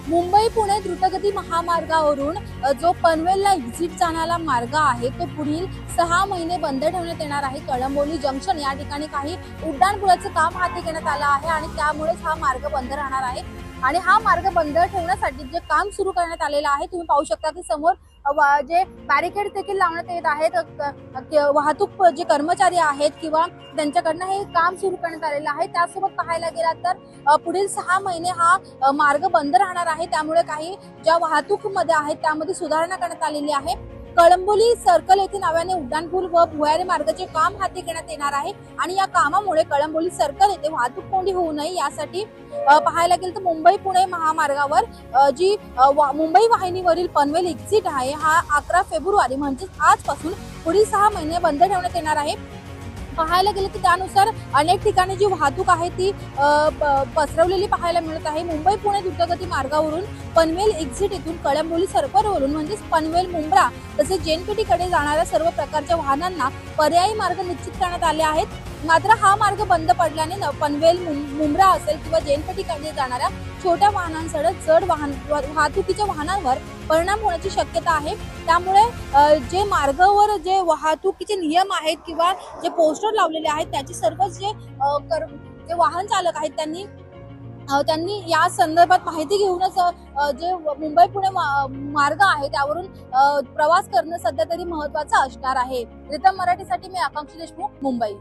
मुंबई पुणे द्रुतगती महामार्गावरून जो पनवेलला एक्झिट जाणारा मार्ग आहे तो पुढील 6 महिने बंद ठेवण्यात येणार आहे। कळंबोली जंक्शन या ठिकाणी काही उड्डाणपुलाचं काम हाती घेण्यात आलं आहे आणि त्यामुळेच हा मार्ग बंद राहणार आहे। आणि हा मार्ग बंद ठेवण्यासाठी जे काम सुरू करण्यात आलेलं आहे तुम्ही पाहू शकता की समोर जे बॅरिकेड देखील लावण्यात येत आहेत। वाहतूक जे कर्मचारी आहेत किंवा त्यांच्याकडनं हे काम सुरू करण्यात आलेलं आहे। त्यासोबत पाहायला गेला तर पुढील 6 महिने हा मार्ग बंद राहणार आहे। त्यामुळे काही ज्या वाहतूक मध्ये आहेत त्यामध्ये सुधारणा करण्यात आलेली आहे। कळंबोली सर्कल येथे नव्याने उड्डाणपूल व भुयारी मार्गाचे काम हाती घेण्यात येणार आहे आणि या कामामुळे कळंबोली सर्कल येथे वाहतूक कोंडी होऊ नये यासाठी पाहायला गेलं तर मुंबई पुणे महामार्गावर जी मुंबई वाहिनीवरील पनवेल एक्झिट आहे हा 11 फेब्रुवारी म्हणजे आजपासून पुढील 6 महिने बंद ठेवण्यात येणार आहे। पाहायला गेलं की त्यानुसार अनेक ठिकाणी जी वाहतूक आहे ती पसरवलेली पाहायला मिळत आहे। मुंबई पुणे द्रुतगती मार्गावरून पनवेल एक्झिट येथून कळंबोली सर्कलवरून म्हणजे पनवेल मुंब्रा तसेच जेएनपीटी कडे जाणाऱ्या सर्व प्रकारच्या वाहनांना पर्यायी मार्ग निश्चित करण्यात आले आहेत। मात्र हा मार्ग बंद पडल्याने पनवेल मुंब्रा असेल किंवा जेएनपीटी कडे जाणाऱ्या छोट्या वाहनांसह जड वाहतुकीच्या वाहनांवर परिणाम होण्याची शक्यता आहे। त्यामुळे जे मार्गावर जे वाहतुकीचे नियम आहेत किंवा जे पोस्टर लावलेले आहेत त्याची सर्वच जे वाहन चालक आहेत त्यांनी या संदर्भात माहिती घेऊनच जे मुंबई पुणे मार्ग आहे त्यावरून प्रवास करणं सध्या तरी महत्त्वाचं असणार आहे। रितम मराठीसाठी मी आकांक्षी देशमुख, मुंबई।